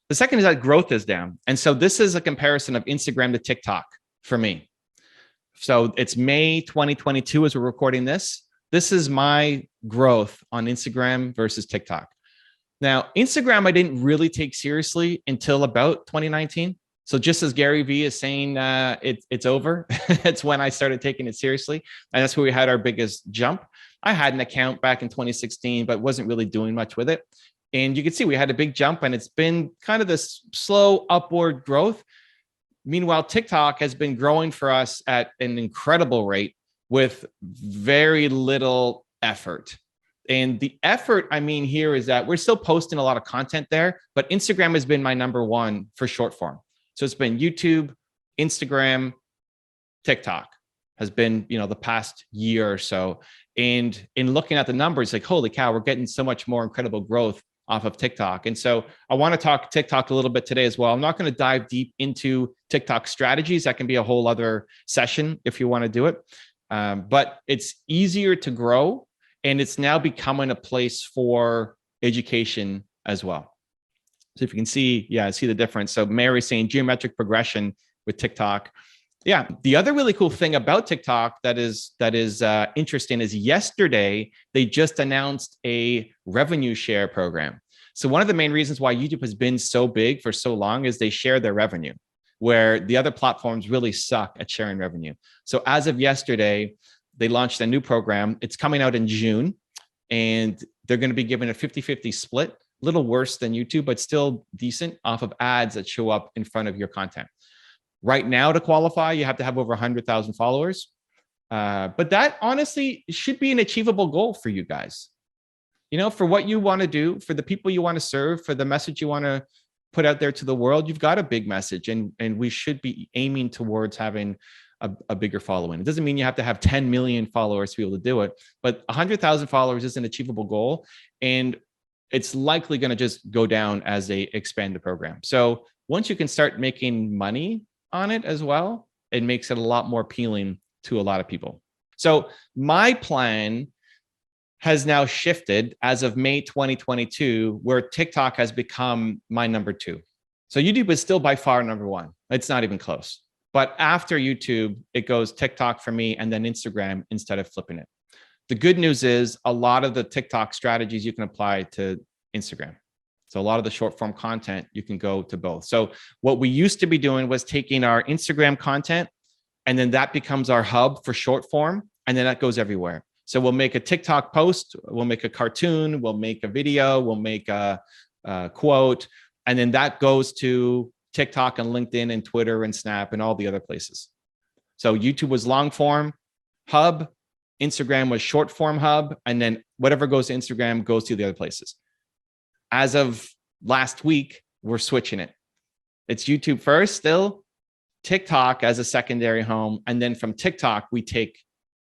The second is that growth is down. And so this is a comparison of Instagram to TikTok for me. So it's May 2022 as we're recording this. This is my growth on Instagram versus TikTok. Now, Instagram, I didn't really take seriously until about 2019. So just as Gary Vee is saying, it's over, it's when I started taking it seriously. And that's where we had our biggest jump. I had an account back in 2016, but wasn't really doing much with it. And you can see we had a big jump, and it's been kind of this slow upward growth. Meanwhile, TikTok has been growing for us at an incredible rate with very little effort. And the effort, I mean, here is that we're still posting a lot of content there, but Instagram has been my number one for short form. So it's been YouTube, Instagram, TikTok. has been, the past year or so. And in looking at the numbers, like, holy cow, we're getting so much more incredible growth off of TikTok. And so I want to talk TikTok a little bit today as well. I'm not going to dive deep into TikTok strategies. That can be a whole other session if you want to do it. But it's easier to grow, and it's now becoming a place for education as well. So if you can see, I see the difference. So Mary's saying geometric progression with TikTok. Yeah. The other really cool thing about TikTok that is interesting is yesterday they just announced a revenue share program. So one of the main reasons why YouTube has been so big for so long is they share their revenue, where the other platforms really suck at sharing revenue. So as of yesterday, they launched a new program. It's coming out in June, and they're going to be given a 50-50 split, a little worse than YouTube, but still decent, off of ads that show up in front of your content. Right now, to qualify, you have to have over 100,000 followers. But that honestly should be an achievable goal for you guys. For what you want to do, for the people you want to serve, for the message you want to put out there to the world, you've got a big message, and we should be aiming towards having a bigger following. It doesn't mean you have to have 10 million followers to be able to do it, but 100,000 followers is an achievable goal, and it's likely going to just go down as they expand the program. So once you can start making money on it as well, it makes it a lot more appealing to a lot of people. So my plan has now shifted as of May 2022, where TikTok has become my number 2. So YouTube is still by far number 1. It's not even close. But after YouTube, it goes TikTok for me, and then Instagram instead of flipping it. The good news is a lot of the TikTok strategies you can apply to Instagram. So a lot of the short form content, you can go to both. So what we used to be doing was taking our Instagram content, and then that becomes our hub for short form, and then that goes everywhere. So we'll make a TikTok post, we'll make a cartoon, we'll make a video, we'll make a quote, and then that goes to TikTok and LinkedIn and Twitter and Snap and all the other places. So YouTube was long form hub, Instagram was short form hub, and then whatever goes to Instagram goes to the other places. As of last week, we're switching it. It's YouTube first still, TikTok as a secondary home, and then from TikTok, we take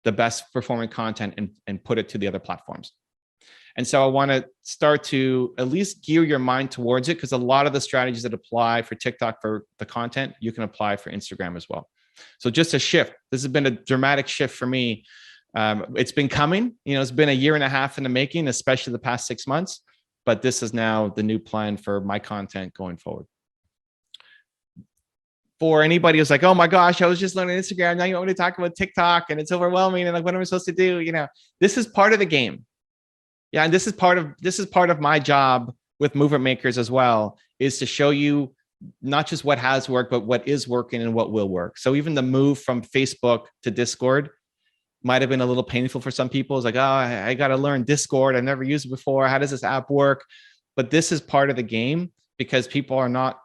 the best performing content and put it to the other platforms. And so I want to start to at least gear your mind towards it, because a lot of the strategies that apply for TikTok for the content, you can apply for Instagram as well. So just a shift. This has been a dramatic shift for me. It's been coming, it's been a year and a half in the making, especially the past 6 months, but this is now the new plan for my content going forward. For anybody who's like, oh my gosh, I was just learning Instagram, now you want me to talk about TikTok and it's overwhelming, and like, what am I supposed to do? This is part of the game. Yeah, and this is part of my job with movement makers as well, is to show you not just what has worked, but what is working and what will work. So even the move from Facebook to Discord might have been a little painful for some people. It's like, oh, I got to learn Discord. I've never used it before. How does this app work? But this is part of the game, because people are not,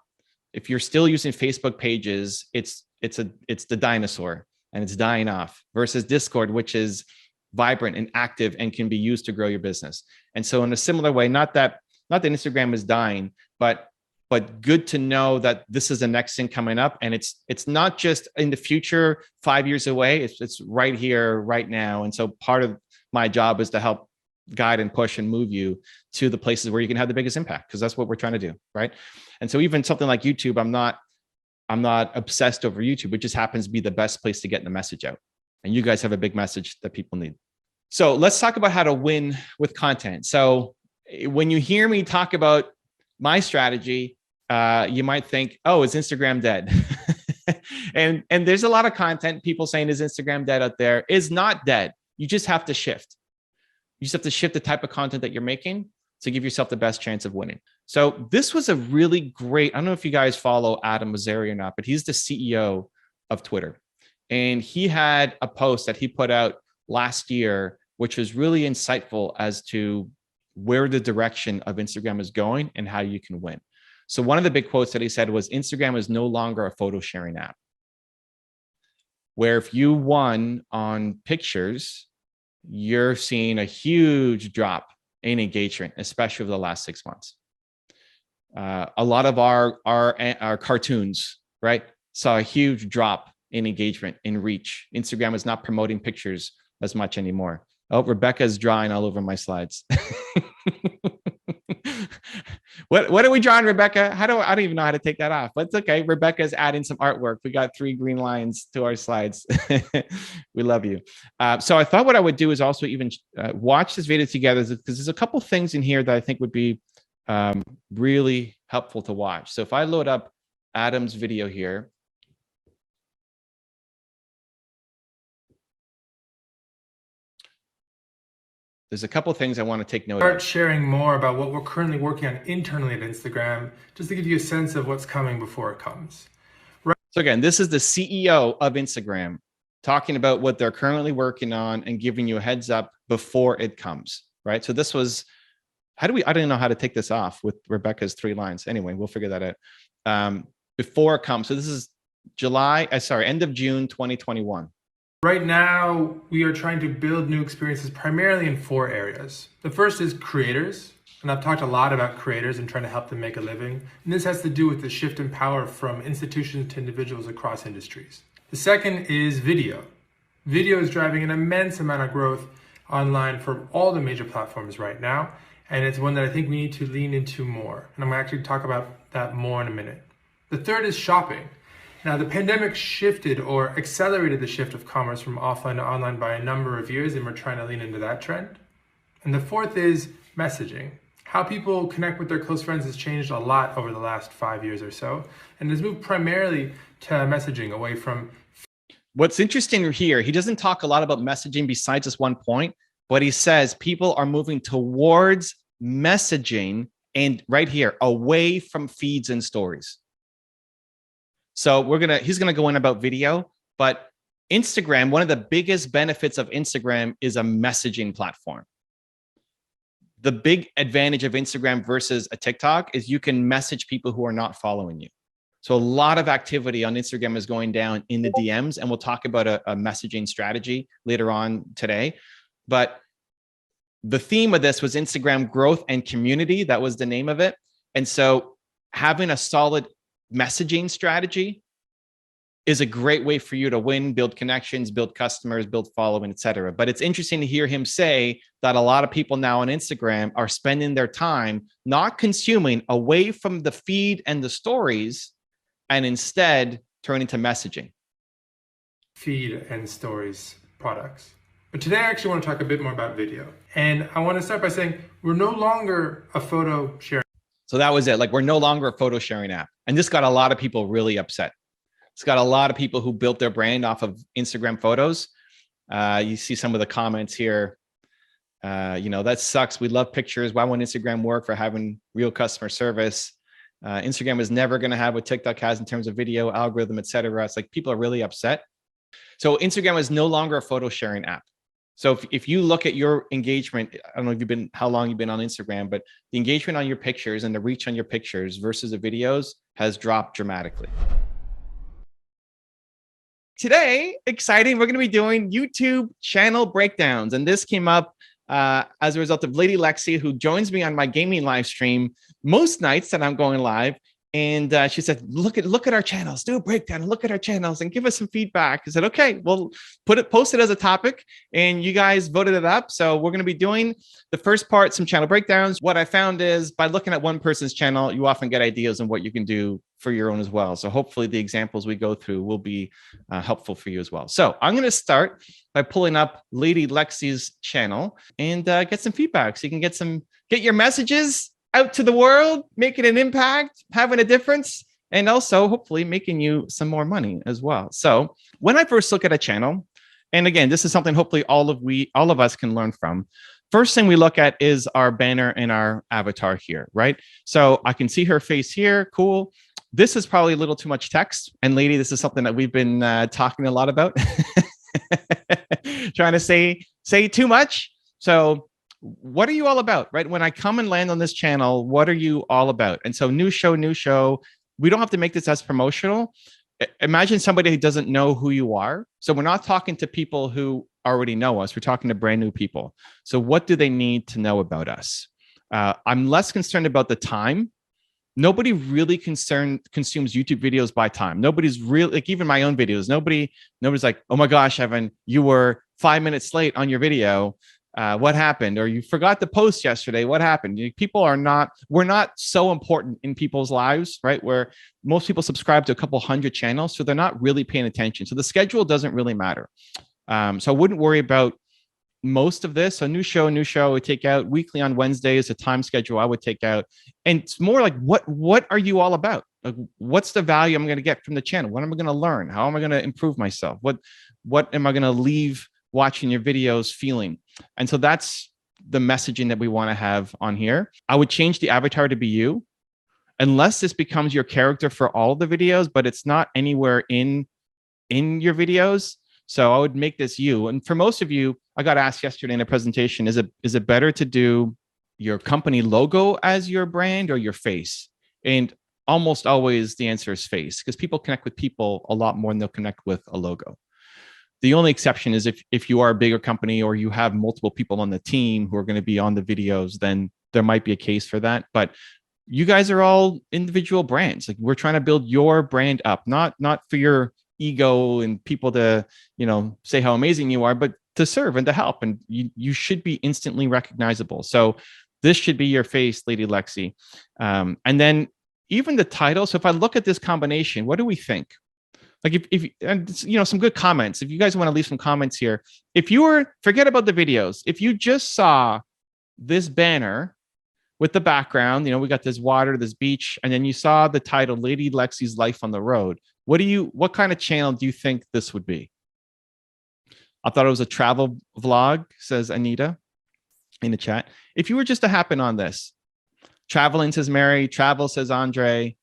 if you're still using Facebook pages, it's the dinosaur and it's dying off, versus Discord, which is vibrant and active and can be used to grow your business. And so in a similar way, not that Instagram is dying, but good to know that this is the next thing coming up. And it's not just in the future, 5 years away, it's right here, right now. And so part of my job is to help guide and push and move you to the places where you can have the biggest impact, because that's what we're trying to do, right? And so even something like YouTube, I'm not obsessed over YouTube. It just happens to be the best place to get the message out. And you guys have a big message that people need. So let's talk about how to win with content. So when you hear me talk about my strategy, you might think, oh, is Instagram dead? and there's a lot of content, people saying, is Instagram dead out there? Is not dead. You just have to shift. You just have to shift the type of content that you're making to give yourself the best chance of winning. So this was a really great, I don't know if you guys follow Adam Mosseri or not, but he's the CEO of Twitter. And he had a post that he put out last year, which was really insightful as to where the direction of Instagram is going and how you can win. So one of the big quotes that he said was, Instagram is no longer a photo sharing app, where if you won on pictures, you're seeing a huge drop in engagement, especially over the last 6 months. A lot of our cartoons, right, saw a huge drop in engagement, in reach. Instagram is not promoting pictures as much anymore. Oh, Rebecca's drawing all over my slides. What are we drawing, Rebecca? I don't even know how to take that off, but it's okay. Rebecca's adding some artwork. We got 3 green lines to our slides. We love you. So I thought what I would do is also even watch this video together, because there's a couple things in here that I think would be really helpful to watch. So if I load up Adam's video here, there's a couple of things I want to take note of. Start sharing more about what we're currently working on internally at Instagram, just to give you a sense of what's coming before it comes. Right. So again, this is the CEO of Instagram talking about what they're currently working on and giving you a heads up before it comes, right? So this was, I don't know how to take this off with Rebecca's 3 lines. Anyway, we'll figure that out. Before it comes. So this is end of June, 2021. Right now, we are trying to build new experiences primarily in 4 areas. The first is creators, and I've talked a lot about creators and trying to help them make a living. And this has to do with the shift in power from institutions to individuals across industries. The second is video. Video is driving an immense amount of growth online for all the major platforms right now, and it's one that I think we need to lean into more. And I'm going to actually talk about that more in a minute. The third is shopping. Now, the pandemic shifted or accelerated the shift of commerce from offline to online by a number of years, and we're trying to lean into that trend. And the fourth is messaging. How people connect with their close friends has changed a lot over the last 5 years or so, and has moved primarily to messaging away from. What's interesting here, he doesn't talk a lot about messaging besides this one point, but he says people are moving towards messaging and right here, away from feeds and stories. So he's gonna go in about video, but Instagram, one of the biggest benefits of Instagram is a messaging platform. The big advantage of Instagram versus a TikTok is you can message people who are not following you. So a lot of activity on Instagram is going down in the DMs, and we'll talk about a messaging strategy later on today. But the theme of this was Instagram growth and community. That was the name of it. And so having a solid messaging strategy is a great way for you to win, build connections, build customers, build following, etc. But it's interesting to hear him say that a lot of people now on Instagram are spending their time not consuming away from the feed and the stories, and instead turning to messaging. Feed and stories products. But today I actually want to talk a bit more about video. And I want to start by saying we're no longer a photo sharing. So that was it. Like, we're no longer a photo sharing app. And this got a lot of people really upset. It's got a lot of people who built their brand off of Instagram photos. You see some of the comments here. That sucks. We love pictures. Why won't Instagram work for having real customer service? Instagram is never going to have what TikTok has in terms of video, algorithm, etc. It's like people are really upset. So Instagram is no longer a photo sharing app. So if you look at your engagement, I don't know how long you've been on Instagram, but the engagement on your pictures and the reach on your pictures versus the videos has dropped dramatically. Today, exciting, we're going to be doing YouTube channel breakdowns. And this came up as a result of Lady Lexi, who joins me on my gaming live stream most nights that I'm going live. And she said, look at our channels, do a breakdown, look at our channels and give us some feedback. I said, okay, we'll post it as a topic, and you guys voted it up. So we're going to be doing the first part, some channel breakdowns. What I found is by looking at one person's channel, you often get ideas on what you can do for your own as well. So hopefully the examples we go through will be helpful for you as well. So I'm going to start by pulling up Lady Lexi's channel and get some feedback. So you can get your messages out to the world, making an impact, having a difference, and also hopefully making you some more money as well. So when I first look at a channel, and again, this is something hopefully all of us can learn from. First thing we look at is our banner and our avatar here, right? So I can see her face here, cool. This is probably a little too much text. And lady, this is something that we've been talking a lot about. Trying to say too much. So what are you all about, right? When I come and land on this channel, what are you all about? And so new show. We don't have to make this as promotional. Imagine somebody who doesn't know who you are. So we're not talking to people who already know us. We're talking to brand new people. So what do they need to know about us? I'm less concerned about the time nobody really consumes YouTube videos by time. Nobody's really, like, even my own videos, nobody's like, oh my gosh, Evan, you were 5 minutes late on your video. What happened? Or you forgot to post yesterday. What happened? We're not so important in people's lives, right? Where most people subscribe to a couple hundred channels, so they're not really paying attention. So the schedule doesn't really matter. So I wouldn't worry about most of this. So new show I would take out. Weekly on Wednesdays, a time schedule I would take out. And it's more like, what are you all about? Like, what's the value I'm going to get from the channel? What am I going to learn? How am I going to improve myself? What am I going to leave watching your videos feeling? And so that's the messaging that we want to have on here. I would change the avatar to be you, unless this becomes your character for all the videos, but it's not anywhere in your videos. So I would make this you. And for most of you, I got asked yesterday in a presentation, is it better to do your company logo as your brand or your face? And almost always the answer is face, because people connect with people a lot more than they'll connect with a logo. The only exception is if you are a bigger company or you have multiple people on the team who are going to be on the videos, then there might be a case for that. But you guys are all individual brands. Like, we're trying to build your brand up, not for your ego and people to, say how amazing you are, but to serve and to help. And you should be instantly recognizable. So this should be your face, Lady Lexi. And then even the title. So if I look at this combination, what do we think? Like, if some good comments. If you guys want to leave some comments here, forget about the videos. If you just saw this banner with the background, we got this water, this beach, and then you saw the title, Lady Lexi's Life on the Road. What kind of channel do you think this would be? I thought it was a travel vlog, says Anita in the chat. If you were just to happen on this, traveling, says Mary, travel, says Andre.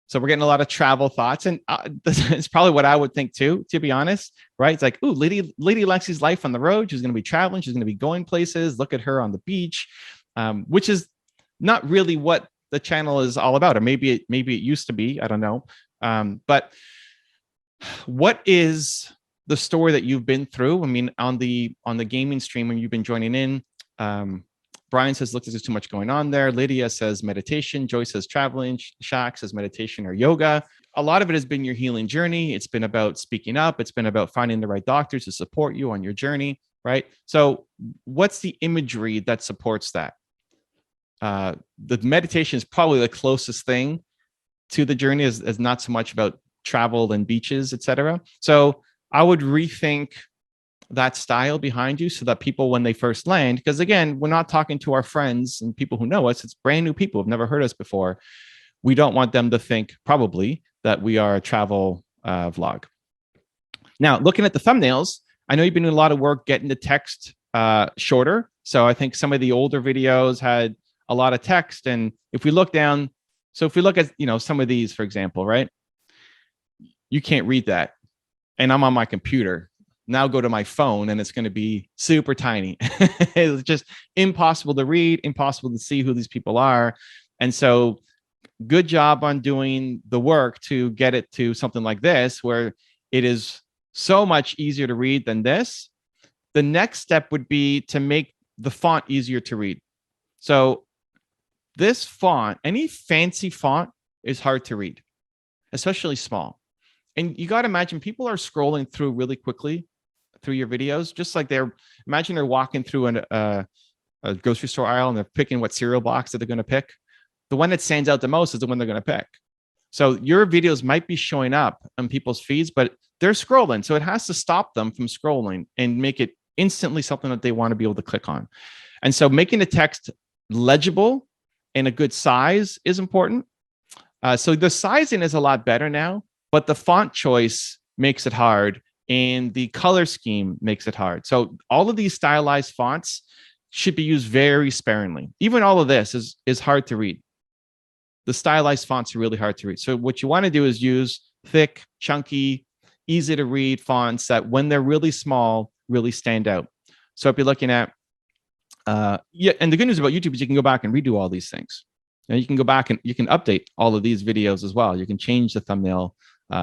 So we're getting a lot of travel thoughts, and it's probably what I would think too, to be honest, right? It's like, ooh, Lady Lexi's life on the road. She's going to be traveling. She's going to be going places. Look at her on the beach, which is not really what the channel is all about, or maybe it used to be. I don't know. But what is the story that you've been through? I mean, on the gaming stream when you've been joining in, Brian says, look, there's too much going on there. Lydia says meditation. Joyce says traveling. Shaq says meditation or yoga. A lot of it has been your healing journey. It's been about speaking up. It's been about finding the right doctors to support you on your journey, right? So what's the imagery that supports that? The meditation is probably the closest thing to the journey, is not so much about travel and beaches, etc. So I would rethink that style behind you so that people, when they first land, because again, we're not talking to our friends and people who know us, it's brand new people who've never heard us before. We don't want them to think probably that we are a travel vlog. Now, looking at the thumbnails, I know you've been doing a lot of work getting the text shorter. So I think some of the older videos had a lot of text. And if we look down, so if we look at, some of these, for example, right? You can't read that. And I'm on my computer. Now go to my phone and it's going to be super tiny. It's just impossible to read, impossible to see who these people are. And so good job on doing the work to get it to something like this, where it is so much easier to read than this. The next step would be to make the font easier to read. So this font, any fancy font, is hard to read, especially small. And you got to imagine people are scrolling through really quickly through your videos, just like imagine they're walking through a grocery store aisle and they're picking what cereal box that they're going to pick. The one that stands out the most is the one they're going to pick. So your videos might be showing up on people's feeds, but they're scrolling. So it has to stop them from scrolling and make it instantly something that they want to be able to click on. And so making the text legible and a good size is important. So the sizing is a lot better now, but the font choice makes it hard and the color scheme makes it hard. So all of these stylized fonts should be used very sparingly. Even all of this is hard to read. The stylized fonts are really hard to read. So what you want to do is use thick, chunky, easy to read fonts that when they're really small, really stand out. So if you're looking at, and the good news about YouTube is you can go back and redo all these things. You can go back and you can update all of these videos as well. You can change the thumbnail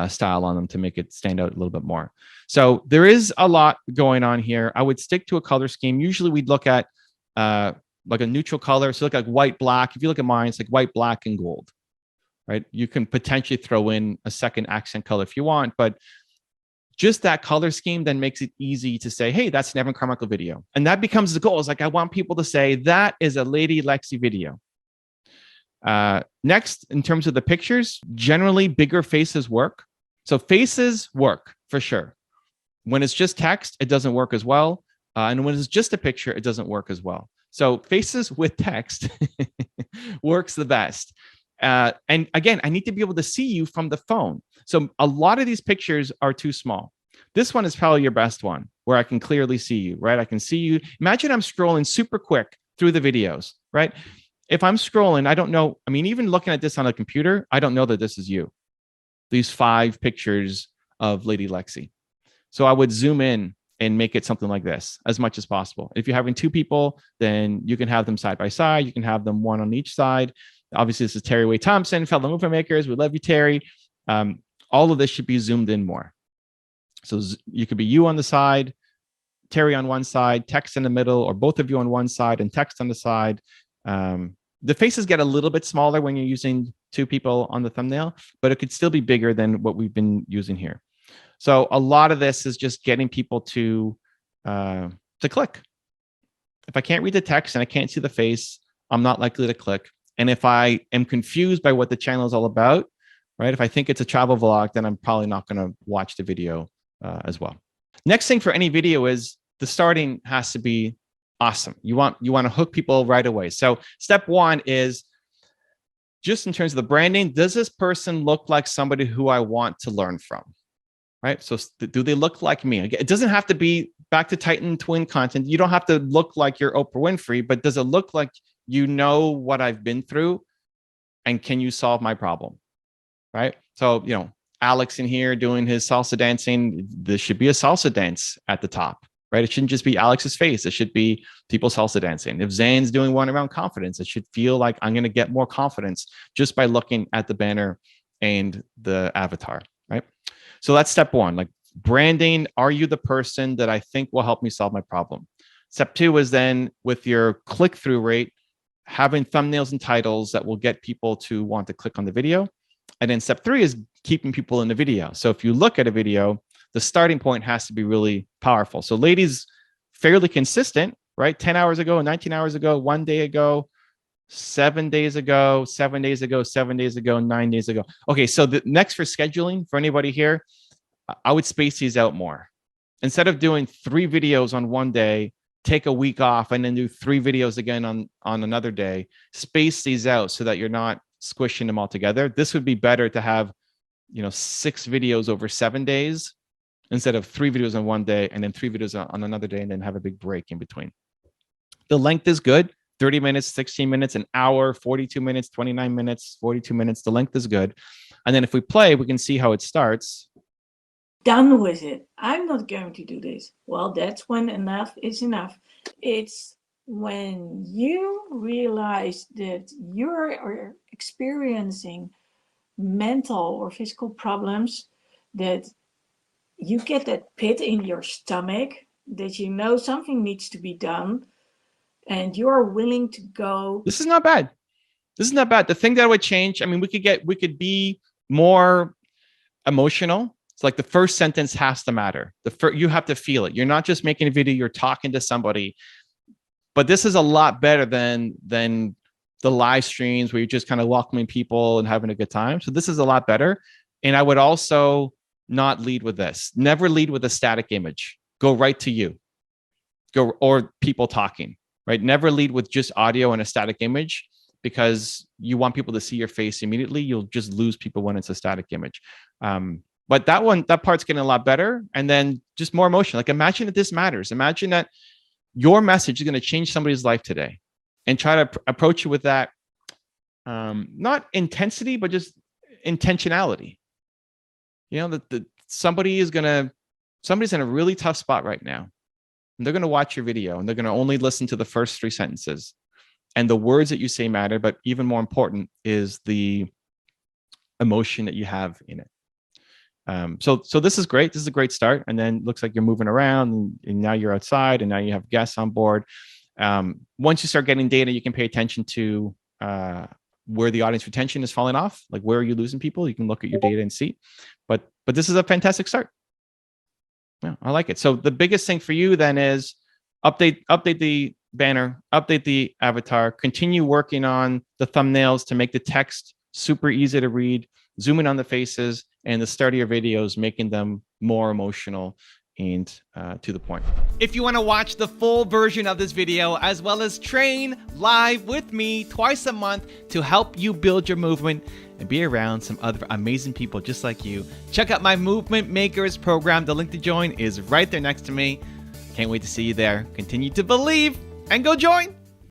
style on them to make it stand out a little bit more. So there is a lot going on here. I would stick to a color scheme. Usually we'd look at like a neutral color. So look like white, black. If you look at mine, it's like white, black, and gold. right? You can potentially throw in a second accent color if you want, but just that color scheme then makes it easy to say, hey, that's an Evan Carmichael video. And that becomes the goal. It's like, I want people to say that is a Lady Lexi video. Next, in terms of the pictures, generally bigger faces work. So faces work for sure. When it's just text, it doesn't work as well. And when it's just a picture, it doesn't work as well. So faces with text works the best. And again, I need to be able to see you from the phone. So a lot of these pictures are too small. This one is probably your best one where I can clearly see you, right? I can see you. Imagine I'm scrolling super quick through the videos, right? If I'm scrolling, I don't know. I mean, even looking at this on a computer, I don't know that this is you. These 5 pictures of Lady Lexi. So I would zoom in and make it something like this as much as possible. If you're having 2 people, then you can have them side by side. You can have them one on each side. Obviously, this is Terry Way Thompson, fellow movement makers. We love you, Terry. All of this should be zoomed in more. So you could be you on the side, Terry on one side, text in the middle, or both of you on one side and text on the side. The faces get a little bit smaller when you're using 2 people on the thumbnail, but it could still be bigger than what we've been using here. So a lot of this is just getting people to click. If I can't read the text and I can't see the face, I'm not likely to click. And if I am confused by what the channel is all about, right? If I think it's a travel vlog, then I'm probably not going to watch the video as well. Next thing for any video is the starting has to be awesome. You want to hook people right away. So step 1 is just in terms of the branding, does this person look like somebody who I want to learn from? Right? So do they look like me? It doesn't have to be back to Titan twin content. You don't have to look like you're Oprah Winfrey, but does it look like you know what I've been through and can you solve my problem? Right? So, Alex in here doing his salsa dancing, there should be a salsa dance at the top, right? It shouldn't just be Alex's face. It should be people salsa dancing. If Zane's doing one around confidence, it should feel like I'm going to get more confidence just by looking at the banner and the avatar, right? So that's step 1, like branding. Are you the person that I think will help me solve my problem? Step 2 is then with your click-through rate, having thumbnails and titles that will get people to want to click on the video. And then step 3 is keeping people in the video. So if you look at a video, the starting point has to be really powerful. So ladies, fairly consistent, right? 10 hours ago, 19 hours ago, 1 day ago, 7 days ago, 7 days ago, 7 days ago, 9 days ago. Okay, so the next for scheduling for anybody here, I would space these out more. Instead of doing 3 videos on one day, take a week off and then do 3 videos again on another day. Space these out so that you're not squishing them all together. This would be better to have 6 videos over 7 days instead of 3 videos on one day and then 3 videos on another day and then have a big break in between. The length is good. 30 minutes, 16 minutes, an hour, 42 minutes, 29 minutes, 42 minutes. The length is good. And then if we play, we can see how it starts. Done with it. I'm not going to do this. Well, that's when enough is enough. It's when you realize that you're experiencing mental or physical problems, that you get that pit in your stomach, that you know something needs to be done, and you are willing to go. This is not bad. This is not bad. The thing that would change, I mean, we could be more emotional. It's like the first sentence has to matter. You have to feel it. You're not just making a video, you're talking to somebody. But this is a lot better than the live streams where you're just kind of welcoming people and having a good time. So this is a lot better. And I would also not lead with this. Never lead with a static image. Go right to you. Or people talking, right? Never lead with just audio and a static image because you want people to see your face immediately. You'll just lose people when it's a static image. But that part's getting a lot better. And then just more emotion. Like imagine that this matters. Imagine that your message is going to change somebody's life today, and try to approach it with that, not intensity, but just intentionality. That somebody's in a really tough spot right now, and they're going to watch your video and they're going to only listen to the first 3 sentences, and the words that you say matter. But even more important is the emotion that you have in it. So this is great. This is a great start. And then it looks like you're moving around and now you're outside and now you have guests on board. Once you start getting data, you can pay attention to where the audience retention is falling off, like where are you losing people? You can look at your data and see. But this is a fantastic start. Yeah, I like it. So the biggest thing for you then is update the banner, update the avatar, continue working on the thumbnails to make the text super easy to read, zoom in on the faces, and the start of your videos, making them more emotional and to the point. If you want to watch the full version of this video, as well as train live with me twice a month to help you build your movement and be around some other amazing people just like you, check out my Movement Makers program. The link to join is right there next to me. Can't wait to see you there. Continue to believe and go join.